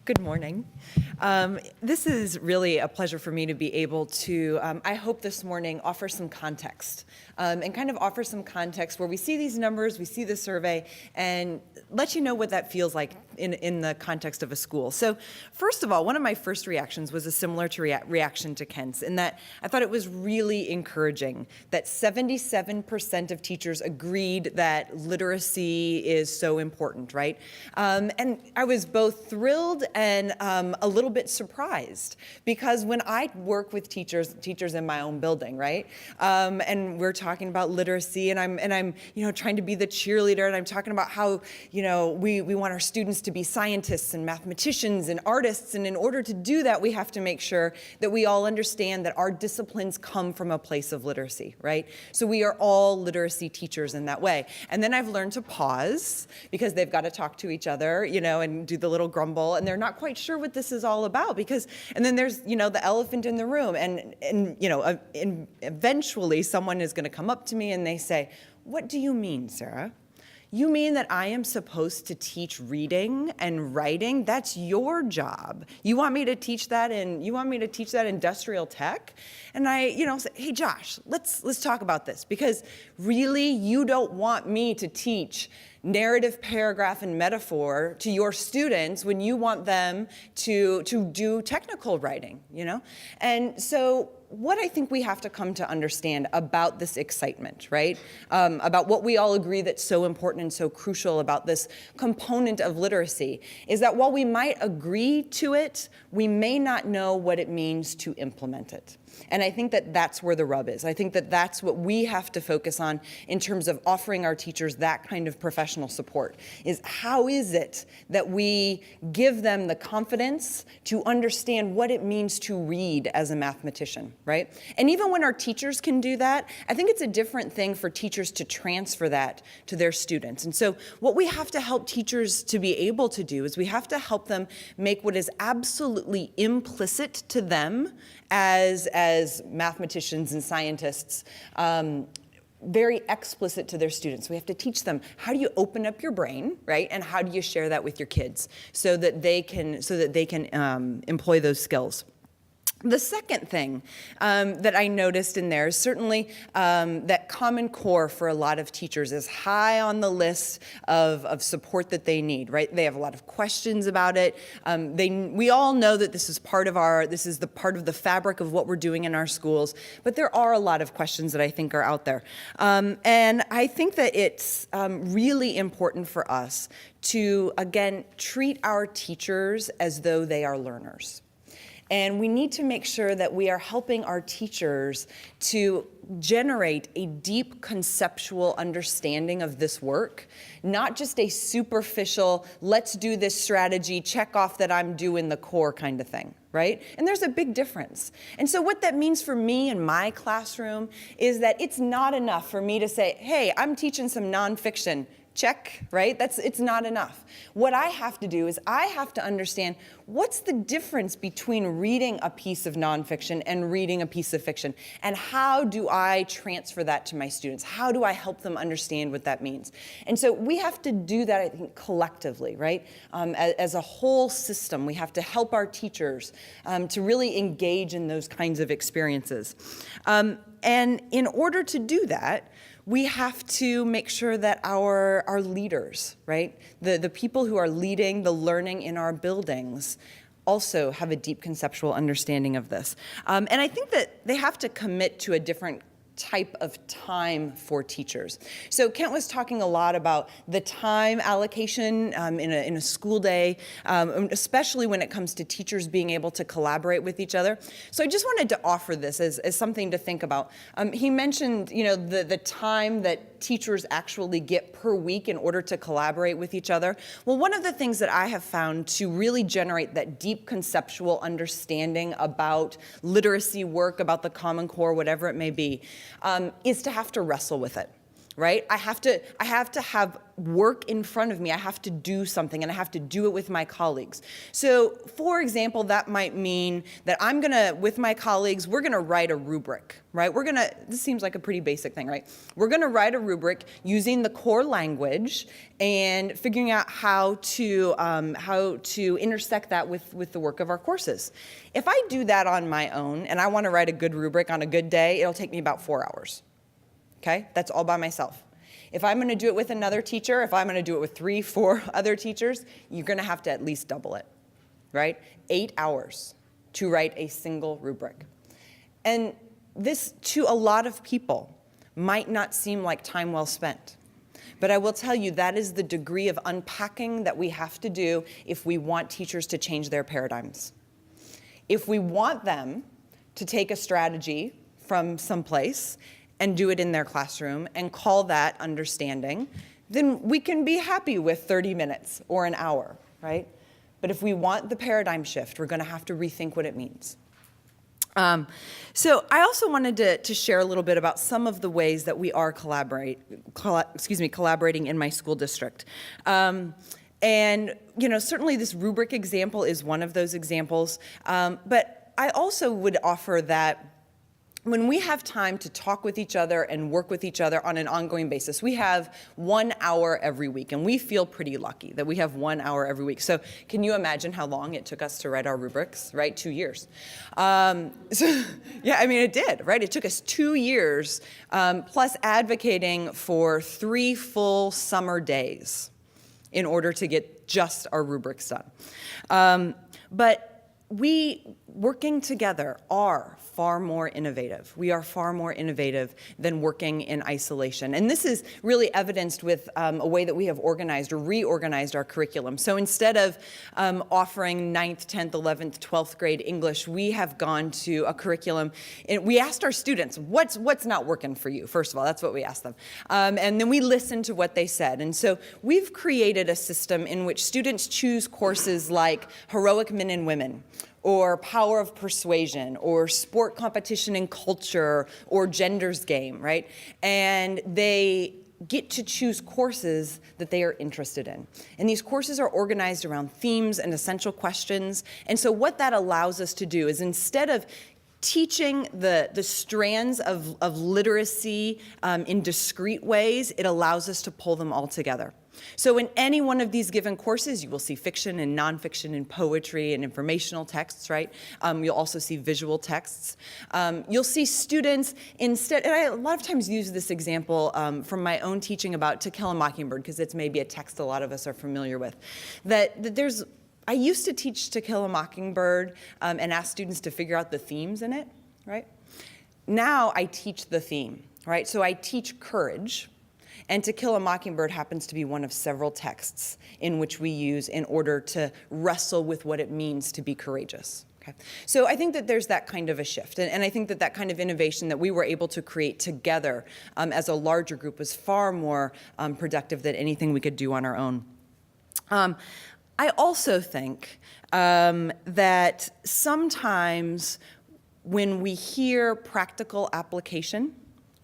Good morning. This is really a pleasure for me to be able to, I hope this morning, offer some context and kind of offer some context where we see these numbers, we see the survey, and let you know what that feels like in the context of a school. So first of all, one of my first reactions was a similar to reaction to Kent's, in that I thought it was really encouraging that 77% of teachers agreed that literacy is so important, right? And I was both thrilled and a little bit surprised, because when I work with teachers in my own building, right, and we're talking about literacy, and I'm trying to be the cheerleader, and I'm talking about how we want our students to be scientists and mathematicians and artists, and in order to do that, we have to make sure that we all understand that our disciplines come from a place of literacy, right? So we are all literacy teachers in that way. And then I've learned to pause, because they've got to talk to each other, and do the little grumble, and they're not quite sure what this is all about, and then there's, the elephant in the room, and eventually someone is going to come up to me and they say, "What do you mean, Sarah? You mean that I am supposed to teach reading and writing? That's your job. You want me to teach that industrial tech?" And I, say, "Hey, Josh, let's talk about this, because really you don't want me to teach narrative, paragraph, and metaphor to your students when you want them to do technical writing, And so what I think we have to come to understand about this excitement, right? About what we all agree that's so important and so crucial about this component of literacy, is that while we might agree to it, we may not know what it means to implement it. And I think that that's where the rub is. I think that that's what we have to focus on in terms of offering our teachers that kind of professional support, is how is it that we give them the confidence to understand what it means to read as a mathematician, right? And even when our teachers can do that, I think it's a different thing for teachers to transfer that to their students. And so what we have to help teachers to be able to do is we have to help them make what is absolutely implicit to them as mathematicians and scientists, very explicit to their students. We have to teach them, how do you open up your brain, right? And how do you share that with your kids so that they can employ those skills. The second thing that I noticed in there is certainly that Common Core for a lot of teachers is high on the list of support that they need, right? They have a lot of questions about it. We all know that this is part of the fabric of what we're doing in our schools, but there are a lot of questions that I think are out there. And I think that it's really important for us to, again, treat our teachers as though they are learners. And we need to make sure that we are helping our teachers to generate a deep conceptual understanding of this work, not just a superficial, let's do this strategy, check off that I'm doing the core kind of thing, right? And there's a big difference. And so what that means for me in my classroom is that it's not enough for me to say, hey, I'm teaching some nonfiction. Check, right? It's not enough. What I have to do is I have to understand what's the difference between reading a piece of nonfiction and reading a piece of fiction, and how do I transfer that to my students? How do I help them understand what that means? And so we have to do that, I think, collectively, right? As a whole system, we have to help our teachers to really engage in those kinds of experiences. And in order to do that, we have to make sure that our leaders, right, the people who are leading the learning in our buildings also have a deep conceptual understanding of this. And I think that they have to commit to a different type of time for teachers. So Kent was talking a lot about the time allocation in a school day, especially when it comes to teachers being able to collaborate with each other. So I just wanted to offer this as something to think about. He mentioned, the time that teachers actually get per week in order to collaborate with each other. Well, one of the things that I have found to really generate that deep conceptual understanding about literacy work, about the Common Core, whatever it may be, is to have to wrestle with it. right? I have to have work in front of me. I have to do something, and I have to do it with my colleagues. So, for example, that might mean that with my colleagues, we're gonna write a rubric, right? This seems like a pretty basic thing, right? We're gonna write a rubric using the core language and figuring out how to intersect that with the work of our courses. If I do that on my own, and I wanna write a good rubric on a good day, it'll take me about 4 hours. Okay, that's all by myself. If I'm gonna do it with another teacher, if I'm gonna do it with 3, 4 other teachers, you're gonna have to at least double it, right? 8 hours to write a single rubric. And this, to a lot of people, might not seem like time well spent. But I will tell you, that is the degree of unpacking that we have to do if we want teachers to change their paradigms. If we want them to take a strategy from someplace and do it in their classroom and call that understanding, then we can be happy with 30 minutes or an hour, right? But if we want the paradigm shift, we're gonna have to rethink what it means. So I also wanted to share a little bit about some of the ways that we are collaborating in my school district. And certainly this rubric example is one of those examples, but I also would offer that when we have time to talk with each other and work with each other on an ongoing basis, we have 1 hour every week, and we feel pretty lucky that we have 1 hour every week. So can you imagine how long it took us to write our rubrics, right? 2 years. Yeah, I mean, it did, right? It took us 2 years, plus advocating for 3 full summer days in order to get just our rubrics done. But we, working together, are far more innovative. We are far more innovative than working in isolation. And this is really evidenced with a way that we have organized or reorganized our curriculum. So instead of offering 9th, 10th, 11th, 12th grade English, we have gone to a curriculum. And we asked our students, what's not working for you? First of all, that's what we asked them. And then we listened to what they said. And so we've created a system in which students choose courses like Heroic Men and Women, or Power of Persuasion, or Sport Competition and Culture, or Gender's Game, right? And they get to choose courses that they are interested in. And these courses are organized around themes and essential questions. And so what that allows us to do is, instead of teaching the strands of literacy in discrete ways, it allows us to pull them all together. So in any one of these given courses, you will see fiction and nonfiction and poetry and informational texts, right? You'll also see visual texts. You'll see students instead, and I a lot of times use this example from my own teaching about To Kill a Mockingbird, because it's maybe a text a lot of us are familiar with. I used to teach To Kill a Mockingbird and ask students to figure out the themes in it, right? Now I teach the theme, right? So I teach courage. And To Kill a Mockingbird happens to be one of several texts in which we use in order to wrestle with what it means to be courageous. Okay. So I think that there's that kind of a shift. And I think that that kind of innovation that we were able to create together as a larger group was far more productive than anything we could do on our own. I also think that sometimes when we hear practical application,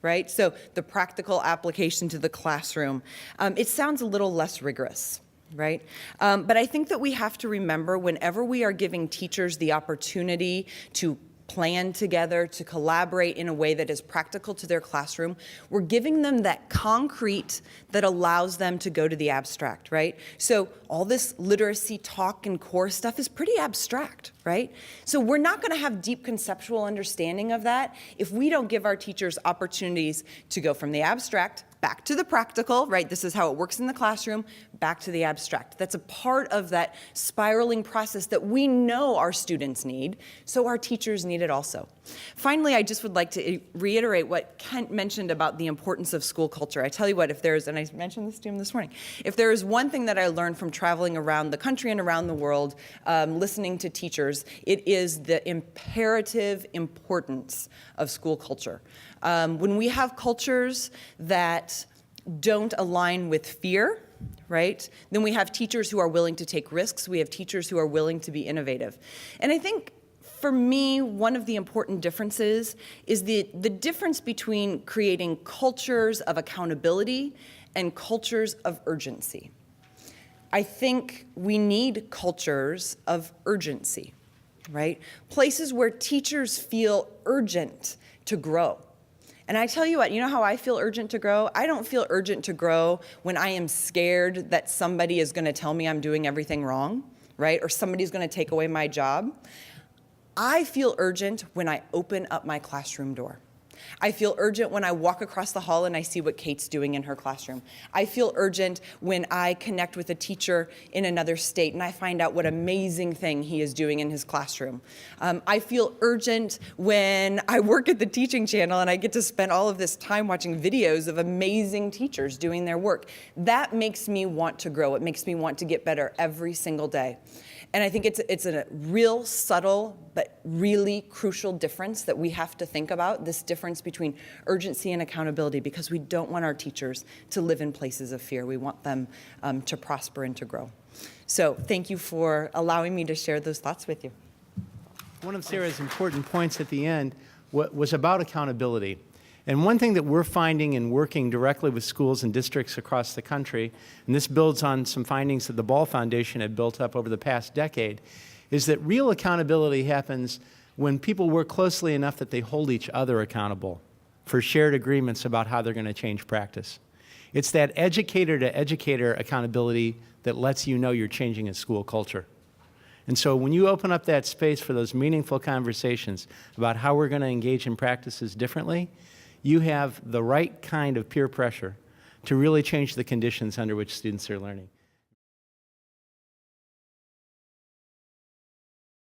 right? So the practical application to the classroom, it sounds a little less rigorous, right? But I think that we have to remember, whenever we are giving teachers the opportunity to plan together, to collaborate in a way that is practical to their classroom, we're giving them that concrete that allows them to go to the abstract, right? So all this literacy talk and core stuff is pretty abstract, right? So we're not going to have deep conceptual understanding of that if we don't give our teachers opportunities to go from the abstract back to the practical, right? This is how it works in the classroom, back to the abstract. That's a part of that spiraling process that we know our students need, so our teachers need it also. Finally, I just would like to reiterate what Kent mentioned about the importance of school culture. I tell you what, and I mentioned this to him this morning, if there is one thing that I learned from traveling around the country and around the world, listening to teachers, it is the imperative importance of school culture. When we have cultures that don't align with fear, right, then we have teachers who are willing to take risks. We have teachers who are willing to be innovative. And I think for me, one of the important differences is the difference between creating cultures of accountability and cultures of urgency. I think we need cultures of urgency, right? Places where teachers feel urgent to grow. And I tell you what, you know how I feel urgent to grow? I don't feel urgent to grow when I am scared that somebody is going to tell me I'm doing everything wrong, right? Or somebody's going to take away my job. I feel urgent when I open up my classroom door. I feel urgent when I walk across the hall and I see what Kate's doing in her classroom. I feel urgent when I connect with a teacher in another state and I find out what amazing thing he is doing in his classroom. I feel urgent when I work at the teaching channel and I get to spend all of this time watching videos of amazing teachers doing their work. That makes me want to grow. It makes me want to get better every single day. And I think it's a real subtle but really crucial difference that we have to think about, this difference between urgency and accountability, because we don't want our teachers to live in places of fear. We want them to prosper and to grow. So thank you for allowing me to share those thoughts with you. One of Sarah's important points at the end was about accountability. And one thing that we're finding in working directly with schools and districts across the country, and this builds on some findings that the Ball Foundation had built up over the past decade, is that real accountability happens when people work closely enough that they hold each other accountable for shared agreements about how they're going to change practice. It's that educator-to-educator accountability that lets you know you're changing a school culture. And so when you open up that space for those meaningful conversations about how we're going to engage in practices differently, you have the right kind of peer pressure to really change the conditions under which students are learning.